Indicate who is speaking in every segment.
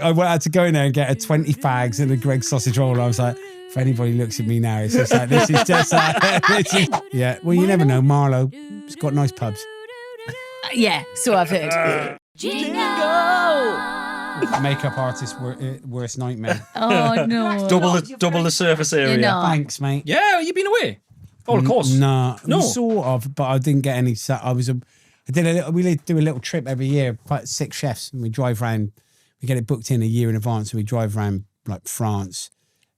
Speaker 1: I had to go in there and get a 20 fags and a Greggs sausage roll. And I was like, if anybody looks at me now, it's just like, this is just like, yeah. Well, you never know. Marlow, it's got nice pubs.
Speaker 2: Yeah, so I've heard.
Speaker 1: Jingle! Makeup artist worst nightmare.
Speaker 2: Oh, no.
Speaker 3: Double the surface area.
Speaker 2: You're not.
Speaker 1: Thanks, mate.
Speaker 3: Yeah, you've been away. Oh, of course.
Speaker 1: No,
Speaker 3: Sort
Speaker 1: of, but I didn't get any. We do a little trip every year, quite 6 chefs, and we drive around. We get it booked in a year in advance, and we drive around like France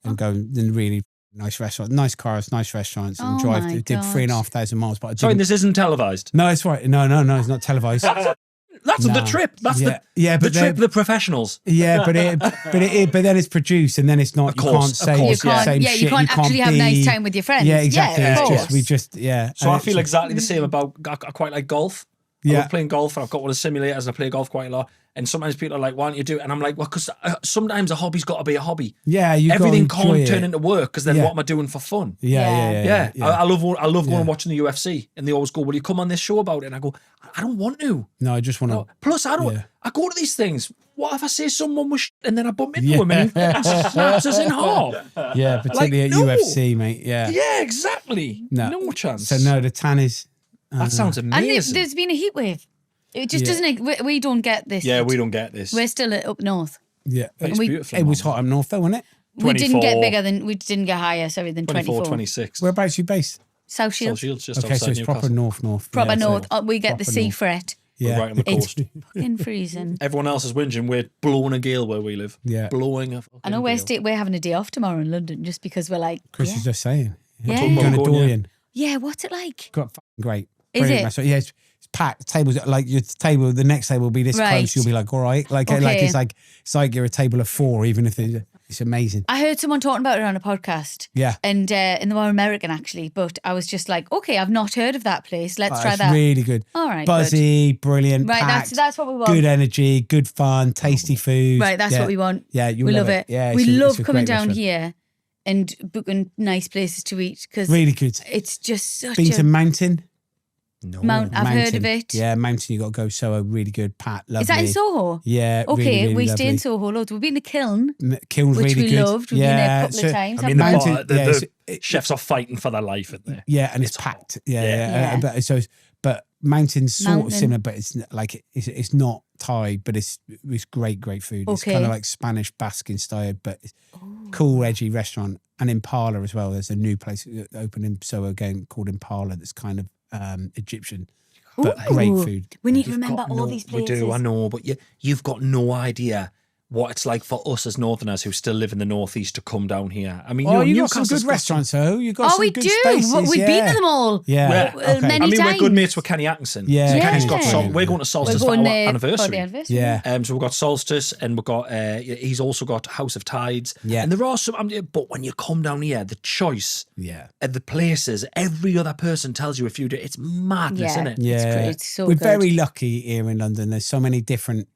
Speaker 1: and go in really nice restaurants, nice cars, nice restaurants, and drive. Did 3,500 miles. But
Speaker 3: Sorry, this isn't televised.
Speaker 1: No, it's right. No, it's not televised.
Speaker 3: That's the trip. That's the trip. The professionals.
Speaker 1: Yeah, but then it's produced, and then it's not.
Speaker 3: You can't say
Speaker 2: you can't actually have a nice time with your friends.
Speaker 1: Yeah, exactly.
Speaker 2: Yeah,
Speaker 1: it's just.
Speaker 3: So I feel exactly the same about. I quite like golf. I love playing golf, and I've got one of the simulators, and I play golf quite a lot. And sometimes people are like, "Why don't you do it?" And I'm like, "Well, because sometimes a hobby's got to be a hobby.
Speaker 1: Yeah,
Speaker 3: everything can't turn into work. Because then what am I doing for fun?
Speaker 1: Yeah.
Speaker 3: I love going and watching the UFC, and they always go, "Will you come on this show about it?" And I go, "I don't want to.
Speaker 1: No, I just want to."
Speaker 3: Plus, I don't. I go to these things. What if I say someone was and then I bump into him and he snaps us in half?
Speaker 1: Yeah, particularly at UFC, mate. Yeah.
Speaker 3: Yeah, exactly. No chance.
Speaker 1: So no, the tan is.
Speaker 3: That sounds amazing.
Speaker 2: And there's been a heat wave. It just doesn't. We don't get this.
Speaker 3: Yeah, we don't get this.
Speaker 2: We're still up north.
Speaker 1: Yeah,
Speaker 3: it's beautiful.
Speaker 1: It was hot up north, though, wasn't it?
Speaker 2: We didn't get bigger than. We didn't get higher. Sorry, than 24.
Speaker 3: 26.
Speaker 1: Whereabouts are you based?
Speaker 2: South Shields.
Speaker 3: South Shields, just
Speaker 1: okay,
Speaker 3: outside
Speaker 1: so it's
Speaker 3: Newcastle.
Speaker 1: proper north.
Speaker 2: Proper
Speaker 1: yeah,
Speaker 2: north.
Speaker 1: So
Speaker 2: we get the sea
Speaker 1: north.
Speaker 2: fret.
Speaker 1: Yeah,
Speaker 3: right on the coast.
Speaker 2: It's fucking freezing.
Speaker 3: Everyone else is whinging. We're blowing a gale where we live.
Speaker 1: Yeah,
Speaker 3: blowing a fucking
Speaker 2: I know
Speaker 3: gale.
Speaker 2: we're having a day off tomorrow in London just because we're like.
Speaker 1: Chris is just saying.
Speaker 2: Yeah.
Speaker 1: We're going to Dorian.
Speaker 2: Yeah, what's it like?
Speaker 1: Got fucking great.
Speaker 2: Is it?
Speaker 1: Restaurant. Yeah, it's packed. Tables like your table. The next table will be this close. You'll be like, all right, like it's like you're a table of 4, even if it's amazing.
Speaker 2: I heard someone talking about it on a podcast.
Speaker 1: Yeah,
Speaker 2: and they were American actually, but I was just like, okay, I've not heard of that place. Let's try that.
Speaker 1: It's really good.
Speaker 2: All right,
Speaker 1: buzzy, brilliant.
Speaker 2: Right,
Speaker 1: packed,
Speaker 2: that's what we want.
Speaker 1: Good energy, good fun, tasty food.
Speaker 2: Right, that's what we want.
Speaker 1: Yeah,
Speaker 2: we love it.
Speaker 1: Yeah,
Speaker 2: we love coming down
Speaker 1: restaurant.
Speaker 2: here and booking nice places to eat because
Speaker 1: really good.
Speaker 2: It's just such
Speaker 1: Been to Mountain.
Speaker 3: No.
Speaker 2: I've heard of it.
Speaker 1: Yeah, Mountain, you got to go. Soho, really good. Pat, lovely.
Speaker 2: Is that in Soho?
Speaker 1: Yeah.
Speaker 2: Okay,
Speaker 1: really, really
Speaker 2: we
Speaker 1: lovely.
Speaker 2: stay in Soho loads. We've been to Kiln.
Speaker 1: Kiln's
Speaker 2: which
Speaker 1: really
Speaker 2: we
Speaker 1: good.
Speaker 2: loved. We've been there a couple of times.
Speaker 3: I mean, the chefs are fighting for their life in there.
Speaker 1: Yeah, and it's packed. Yeah. But Mountain's sort of similar, but it's like it's not Thai, but it's great food. It's kind of like Spanish Basque style, but it's cool, edgy restaurant. And Impala as well. There's a new place that opened in Soho again called Impala. That's kind of Egyptian. But great food.
Speaker 2: We need to remember all these places.
Speaker 3: We do, I know, but you've got no idea what it's like for us as Northerners who still live in the Northeast to come down here. I mean,
Speaker 1: you got some good restaurants, though. You got some good spaces.
Speaker 2: We've been to them all.
Speaker 1: Yeah,
Speaker 2: many times.
Speaker 3: we're good mates with Kenny Atkinson.
Speaker 1: Yeah,
Speaker 3: so Kenny's got we're going to Solstice for our anniversary.
Speaker 1: Yeah.
Speaker 3: So we've got Solstice, and we've got he's also got House of Tides.
Speaker 1: Yeah,
Speaker 3: and there are some. But when you come down here, the choice, of the places, every other person tells you if you do. It's madness, isn't it?
Speaker 1: Yeah,
Speaker 2: it's so.
Speaker 1: We're very lucky here in London. There's so many different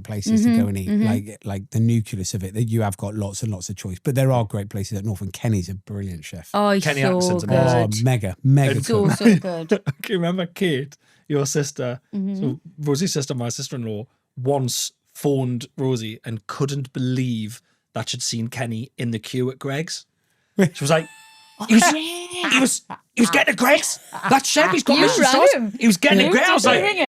Speaker 1: places to go and eat, like the nucleus of it. That you have got lots and lots of choice, but there are great places at North. And Kenny's a brilliant chef.
Speaker 2: Oh, he's
Speaker 3: Kenny
Speaker 2: so
Speaker 3: Atkinson's
Speaker 2: good.
Speaker 3: amazing.
Speaker 1: Mega
Speaker 2: so good.
Speaker 3: I can remember Kate, your sister, so Rosie's sister, my sister-in-law, once phoned Rosie and couldn't believe that she'd seen Kenny in the queue at Greggs. She was like, he was getting a Greggs. That chef, he's got Mr. Sauce. He was getting a Greggs. I was like,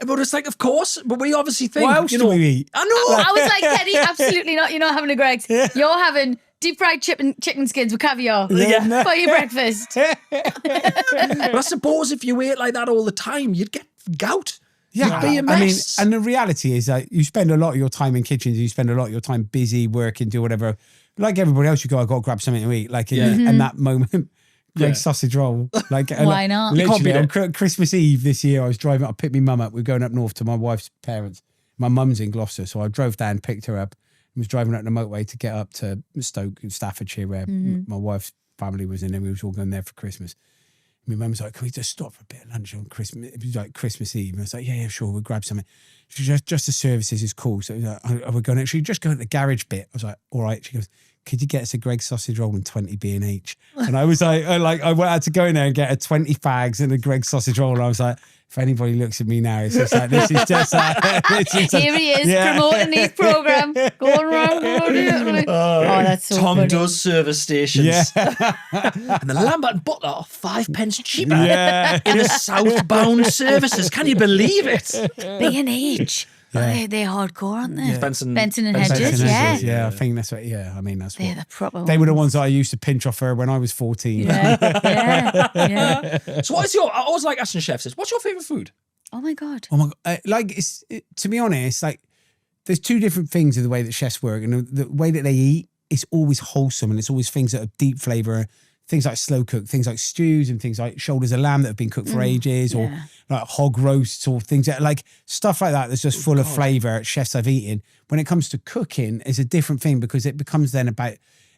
Speaker 3: but it's like, of course, but we obviously think,
Speaker 1: what else do we eat?
Speaker 3: I know.
Speaker 2: I was like, Kenny, absolutely not. You're not having a Greggs. You're having deep fried chicken skins with caviar for your breakfast.
Speaker 3: But I suppose if you ate like that all the time, you'd get gout.
Speaker 1: Yeah,
Speaker 3: be a mess.
Speaker 1: and the reality is that you spend a lot of your time in kitchens. You spend a lot of your time busy working, do whatever. Like everybody else, you go, I got to grab something to eat. Like in that moment. Greggs sausage roll. Like
Speaker 2: why not?
Speaker 1: Literally, on Christmas Eve this year, I was driving. I picked my mum up. We were going up north to my wife's parents. My mum's in Gloucester, so I drove down, picked her up, and was driving up the motorway to get up to Stoke, Staffordshire, where my wife's family was in, and we was all going there for Christmas. My mum was like, "Can we just stop for a bit of lunch on Christmas?" It was like Christmas Eve. And I was like, "Yeah, sure, we'll grab something." She was just the services is cool. So I was like, "Are we going to actually just go to the garage bit?" I was like, "All right." She goes, could you get us a Greg's sausage roll and 20 B&H? And I was like, I had to go in there and get a 20 fags and a Greg's sausage roll. And I was like, if anybody looks at me now, it's just like, this is just like,
Speaker 2: here he is promoting his program, going around. Oh, that's so
Speaker 3: Tom
Speaker 2: funny.
Speaker 3: does service stations.
Speaker 1: Yeah.
Speaker 3: And the Lambert and Butler are 5 pence cheaper in a southbound services. Can you believe it?
Speaker 2: B&H. Yeah. They're hardcore, aren't they?
Speaker 3: Benson
Speaker 2: and Hedges,
Speaker 1: Yeah, I think that's what, I mean, that's
Speaker 2: they're
Speaker 1: what.
Speaker 2: the proper
Speaker 1: They were the
Speaker 2: ones.
Speaker 1: ones that I used to pinch off her when I was 14.
Speaker 2: Yeah.
Speaker 3: So what is I always like asking chefs this, what's your favourite food?
Speaker 2: Oh my God.
Speaker 1: Oh my God. To be honest, like, there's two different things of the way that chefs work, and the way that they eat is always wholesome, and it's always things that are deep flavour, things like slow cook, things like stews, and things like shoulders of lamb that have been cooked for ages, or like hog roasts, or things that like stuff like that that's just full of flavour. Chefs I've eaten. When it comes to cooking, it's a different thing, because it becomes then about,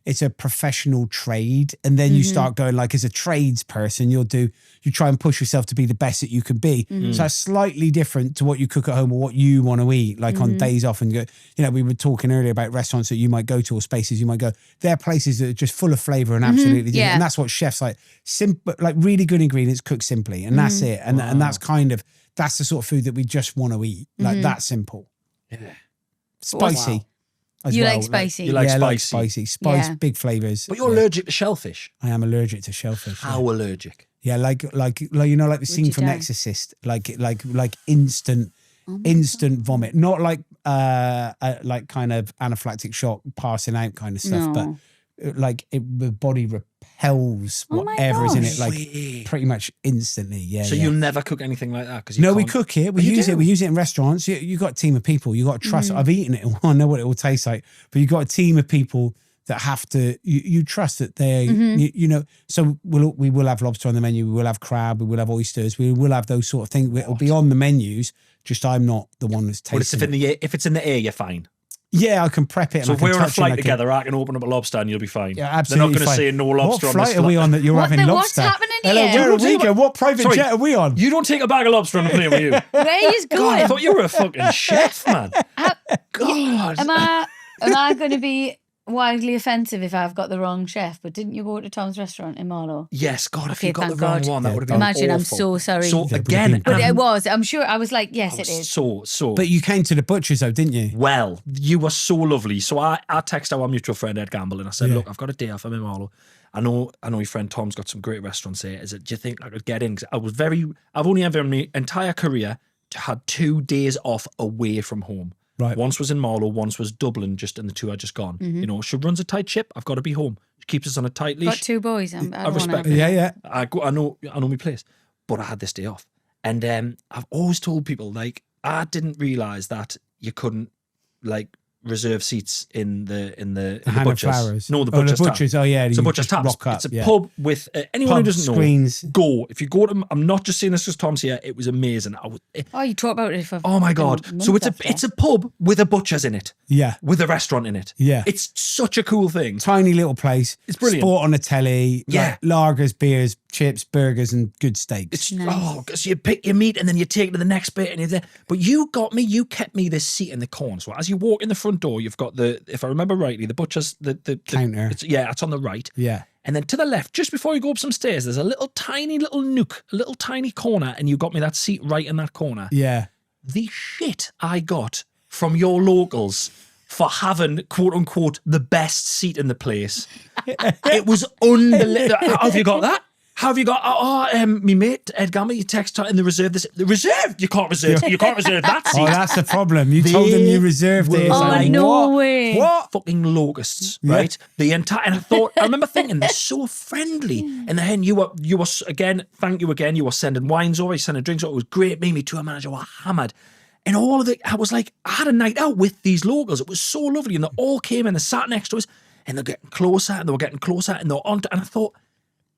Speaker 1: it's a professional trade, and then you start going, like, as a tradesperson, you try and push yourself to be the best that you can be. So that's slightly different to what you cook at home or what you want to eat, like on days off. And go, we were talking earlier about restaurants that you might go to, or spaces you might go. They're places that are just full of flavour and absolutely different.
Speaker 2: Yeah.
Speaker 1: And that's what chefs like, simple, like really good ingredients, cooked simply, and that's it. And that's that's the sort of food that we just want to eat, like that simple.
Speaker 3: Yeah.
Speaker 1: Spicy. As
Speaker 2: You
Speaker 1: well.
Speaker 2: like spicy?
Speaker 3: You like
Speaker 1: I like
Speaker 3: spicy.
Speaker 1: spice,
Speaker 2: Yeah.
Speaker 1: big flavours.
Speaker 3: But you're allergic to shellfish.
Speaker 1: I am allergic to shellfish.
Speaker 3: How allergic?
Speaker 1: Yeah, like the scene
Speaker 2: you
Speaker 1: from
Speaker 2: die?
Speaker 1: Exorcist, like instant vomit, not like kind of anaphylactic shock, passing out kind of stuff,
Speaker 2: No.
Speaker 1: but like the body repels
Speaker 2: Oh my
Speaker 1: whatever is in it,
Speaker 2: gosh.
Speaker 1: like
Speaker 3: Sweet.
Speaker 1: pretty much instantly. Yeah.
Speaker 3: So
Speaker 1: yeah.
Speaker 3: you'll never cook anything like that? Cause
Speaker 1: No, we
Speaker 3: can't-
Speaker 1: cook it. We
Speaker 3: Oh, you
Speaker 1: use
Speaker 3: do?
Speaker 1: it. We use it in restaurants. You got a team of people. You got to trust. I've eaten it. I know what it will taste like. But you got a team of people that have to. You trust that they. You know. So we will have lobster on the menu. We will have crab. We will have oysters. We will have those sort of things. It'll be on the menus. Just I'm not the one that's
Speaker 3: But it's
Speaker 1: tasting.
Speaker 3: if it's in the air, you're fine.
Speaker 1: Yeah, I can prep it.
Speaker 3: So
Speaker 1: and
Speaker 3: if
Speaker 1: I can
Speaker 3: we're on a
Speaker 1: touch it
Speaker 3: flight
Speaker 1: and I can-
Speaker 3: together, I can open up a lobster and you'll be fine.
Speaker 1: Yeah, absolutely.
Speaker 3: They're not going to
Speaker 1: fine.
Speaker 3: say no lobster
Speaker 1: What
Speaker 3: on this
Speaker 1: flight are we on that you're
Speaker 2: What
Speaker 1: having
Speaker 2: the-
Speaker 1: lobster?
Speaker 2: what's happening
Speaker 1: Hello,
Speaker 2: here?
Speaker 1: where are we
Speaker 3: Sorry.
Speaker 1: going? What private
Speaker 3: Sorry.
Speaker 1: jet are we on?
Speaker 3: You don't take a bag of lobster on a plane with you.
Speaker 2: Where is
Speaker 3: God,
Speaker 2: going?
Speaker 3: I thought you were a fucking chef, man. God.
Speaker 2: Am I going to be wildly offensive if I've got the wrong chef? But didn't you go to Tom's restaurant in Marlow?
Speaker 3: Yes, God, if
Speaker 2: Okay,
Speaker 3: you got the
Speaker 2: thank
Speaker 3: wrong
Speaker 2: God.
Speaker 3: one, that
Speaker 1: Yeah,
Speaker 3: would have been
Speaker 2: Imagine, I'm
Speaker 3: awful.
Speaker 2: so sorry.
Speaker 3: So
Speaker 1: Yeah, but
Speaker 3: again,
Speaker 1: again-
Speaker 2: But it was. I'm sure. I was like, yes, it is.
Speaker 3: So.
Speaker 1: But you came to the butcher's though, didn't you?
Speaker 3: Well, you were so lovely. So I texted our mutual friend Ed Gamble and I said,
Speaker 1: Yeah.
Speaker 3: look, I've got a day off. I'm in Marlow. I know your friend Tom's got some great restaurants here. Do you think I could get in? 'Cause I've only ever in my entire career had 2 days off away from home.
Speaker 1: Right.
Speaker 3: Once was in Marlow, once was Dublin, just in the 2 I just gone. You know, she runs a tight ship. I've got to be home. She keeps us on a tight leash.
Speaker 2: Got 2 boys. I don't
Speaker 3: respect
Speaker 2: wanna-
Speaker 3: it.
Speaker 1: Yeah.
Speaker 3: I know my place, but I had this day off, and I've always told people, like, I didn't realize that you couldn't like reserve seats in the
Speaker 1: Hannah
Speaker 3: butcher's.
Speaker 1: Flowers.
Speaker 3: No, the
Speaker 1: Oh, the
Speaker 3: butcher's.
Speaker 1: butcher's.
Speaker 3: Tap.
Speaker 1: Oh, yeah,
Speaker 3: It's a
Speaker 1: you
Speaker 3: butcher's
Speaker 1: just
Speaker 3: tap.
Speaker 1: rock up,
Speaker 3: It's a
Speaker 1: yeah.
Speaker 3: pub with anyone
Speaker 1: Pub
Speaker 3: who doesn't
Speaker 1: screens.
Speaker 3: know. Go if you go to. I'm not just saying this because Tom's here. It was amazing.
Speaker 2: Oh, you talk about it for.
Speaker 3: Oh my God! So it's a pub with a butcher's in it.
Speaker 1: Yeah.
Speaker 3: With a restaurant in it.
Speaker 1: Yeah.
Speaker 3: It's such a cool thing.
Speaker 1: Tiny little place.
Speaker 3: It's brilliant.
Speaker 1: Sport on the telly.
Speaker 3: Yeah.
Speaker 1: Like lagers, beers, chips, burgers, and good steaks.
Speaker 3: It's so you pick your meat and then you take it to the next bit and you're there. But you kept me this seat in the corner. So as you walk in the front door, you've got if I remember rightly, the butcher's the
Speaker 1: Counter.
Speaker 3: It's on the right.
Speaker 1: Yeah.
Speaker 3: And then to the left, just before you go up some stairs, there's a little tiny nook, a little tiny corner, and you got me that seat right in that corner.
Speaker 1: Yeah.
Speaker 3: The shit I got from your locals for having, quote unquote, the best seat in the place. It was unbelievable. How have you got that? How have you got? Me mate Ed Gamble, you text her and they reserved this. The reserved? You can't reserve that seat.
Speaker 1: Oh, that's the problem. You told them you reserved it. It's
Speaker 3: Oh,
Speaker 1: like,
Speaker 2: no
Speaker 1: what?
Speaker 2: way.
Speaker 1: What?
Speaker 3: Fucking locusts, right? The entire, and I remember thinking they're so friendly. And then you were again. Thank you again. You were sending wines over, you sending drinks over. It was great. Me, tour manager were hammered, and all of it. I was like, I had a night out with these locals. It was so lovely, and they all came and they sat next to us, and they're getting closer, and they were getting closer, and they were on. And I thought,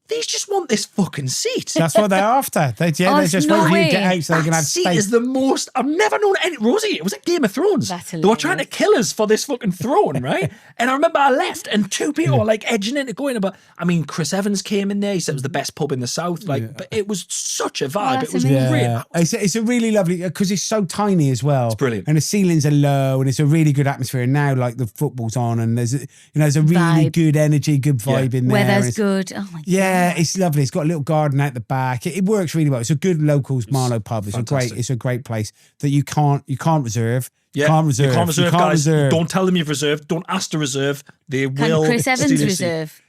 Speaker 3: these just want this fucking seat.
Speaker 1: That's what they're after. They just
Speaker 2: no
Speaker 1: want you to
Speaker 2: way.
Speaker 1: get out so they can
Speaker 3: That
Speaker 1: have
Speaker 3: seat
Speaker 1: space.
Speaker 3: is the most. I've never known any. Rosie, it was like Game of Thrones.
Speaker 2: That's
Speaker 3: They were trying to
Speaker 2: hilarious.
Speaker 3: kill us for this fucking throne, right? And I remember I left, and two people were like edging into going about. I mean, Chris Evans came in there. He said it was the best pub in the south. Like, but it was such a vibe.
Speaker 2: that's
Speaker 3: It was
Speaker 2: amazing.
Speaker 3: great.
Speaker 1: It's a really lovely, because it's so tiny as well. It's
Speaker 3: brilliant.
Speaker 1: And the ceilings are low, and it's a really good atmosphere. And now, like, the football's on, and there's a really
Speaker 2: Vibe.
Speaker 1: good energy, good vibe in there. and
Speaker 2: Weather's
Speaker 1: it's-
Speaker 2: good. Oh my god.
Speaker 1: Yeah, it's lovely. It's got a little garden out the back. It works really well. It's a good locals Marlow pub. It's a great place that you can't reserve.
Speaker 3: Yeah,
Speaker 1: Can't reserve.
Speaker 3: You can't reserve,
Speaker 1: You can't
Speaker 3: guys.
Speaker 1: reserve.
Speaker 3: Don't tell them you've reserved. Don't ask to reserve. They
Speaker 2: Can
Speaker 3: will.
Speaker 2: Chris
Speaker 3: steal
Speaker 2: Evans
Speaker 3: your seat.
Speaker 2: reserve?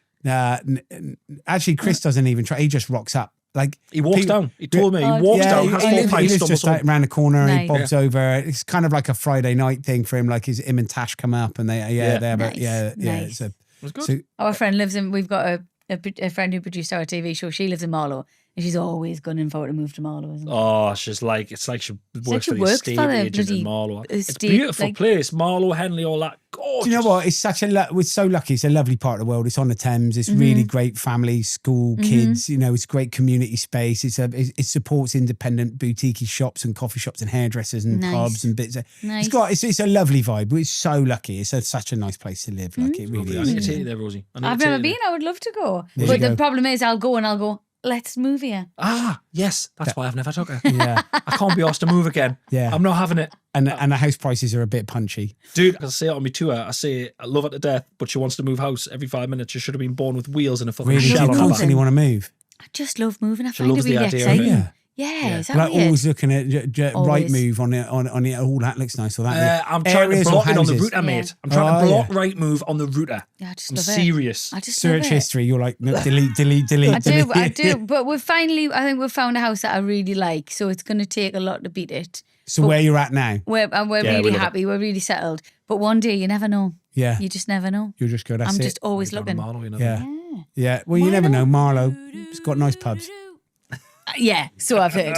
Speaker 1: Actually, Chris doesn't even try. He just rocks up. Like
Speaker 3: He walks
Speaker 1: people-
Speaker 3: down. He told me he
Speaker 2: Oh,
Speaker 3: walks
Speaker 1: Yeah,
Speaker 3: down.
Speaker 1: he,
Speaker 3: Has
Speaker 1: he
Speaker 3: four
Speaker 1: lives, he
Speaker 3: pints,
Speaker 1: lives just
Speaker 3: stumbles home.
Speaker 1: around the corner and he
Speaker 2: Nice.
Speaker 1: bobs over. It's kind of like a Friday night thing for him. Like him and Tash come up and they have
Speaker 2: Nice.
Speaker 1: yeah.
Speaker 2: Nice.
Speaker 1: It's
Speaker 3: was good.
Speaker 1: so-
Speaker 2: Our friend lives in. We've got a friend who produced our TV show. She lives in Marlow, and she's always gunning for it to move to Marlow. Isn't it?
Speaker 3: Oh, she's like, it's like she works
Speaker 2: like she
Speaker 3: for the
Speaker 2: works
Speaker 3: estate
Speaker 2: for the
Speaker 3: agent
Speaker 2: bloody
Speaker 3: in Marlow. It's a
Speaker 2: estate,
Speaker 3: beautiful
Speaker 2: like-
Speaker 3: place. Marlow, Henley, all that. Gorgeous.
Speaker 1: Do you know what? It's such we're so lucky. It's a lovely part of the world. It's on the Thames. It's
Speaker 2: Mm-hmm.
Speaker 1: really great family, school, kids. You know, it's great community space. It supports independent boutique shops and coffee shops and hairdressers and
Speaker 2: Nice.
Speaker 1: pubs and bits.
Speaker 2: Nice.
Speaker 1: It's a lovely vibe. We're so lucky. It's such a nice place to live. Like it really
Speaker 3: I
Speaker 1: is.
Speaker 3: need to take you there, Rosie. I need
Speaker 2: I've
Speaker 3: to take
Speaker 2: never
Speaker 3: you
Speaker 2: been.
Speaker 3: there.
Speaker 2: I would love to go,
Speaker 1: There
Speaker 2: but
Speaker 1: you
Speaker 2: the
Speaker 1: go.
Speaker 2: problem is, I'll go. Let's move here.
Speaker 3: Ah, yes. That's why I've never took her.
Speaker 1: Yeah,
Speaker 3: I can't be asked to move again.
Speaker 1: Yeah.
Speaker 3: I'm not having it.
Speaker 1: and the house prices are a bit punchy.
Speaker 3: Dude, I say it on my tour. I say I love her to death, but she wants to move house every 5 minutes. She should have been born with wheels and a fucking
Speaker 1: Really, do
Speaker 3: shell
Speaker 1: you
Speaker 3: on her back.
Speaker 1: constantly want to move?
Speaker 2: I just love moving. I
Speaker 3: She
Speaker 2: find it
Speaker 3: loves the
Speaker 2: really
Speaker 3: idea of it.
Speaker 2: exciting.
Speaker 1: Yeah.
Speaker 2: Yeah, is that
Speaker 1: Like
Speaker 2: weird?
Speaker 1: always looking at right
Speaker 2: Always.
Speaker 1: move on it. Oh, that looks nice. Or that.
Speaker 3: I'm trying to
Speaker 1: Areas or
Speaker 3: block it on the
Speaker 1: houses?
Speaker 3: router, mate. I'm trying
Speaker 1: Oh,
Speaker 3: to block
Speaker 1: yeah.
Speaker 3: right move on the router.
Speaker 2: Yeah, I just
Speaker 3: I'm
Speaker 2: love it.
Speaker 3: serious.
Speaker 2: I just love
Speaker 1: Search
Speaker 2: it.
Speaker 1: history. You're like no, delete.
Speaker 2: I do. But I think we've found a house that I really like. So it's going to take a lot to beat it.
Speaker 1: So where you're at now?
Speaker 2: We're
Speaker 3: Yeah, we
Speaker 2: really
Speaker 3: love
Speaker 2: happy. We're really settled. But one day, you never know.
Speaker 1: Yeah,
Speaker 2: You just never know.
Speaker 1: you'll just go. That's
Speaker 2: I'm
Speaker 1: it.
Speaker 2: just always
Speaker 3: Down in
Speaker 2: looking.
Speaker 3: Marlow, you know.
Speaker 1: Yeah, yeah. Well, you never know. Marlow, it's got nice pubs.
Speaker 2: Yeah, so I've heard.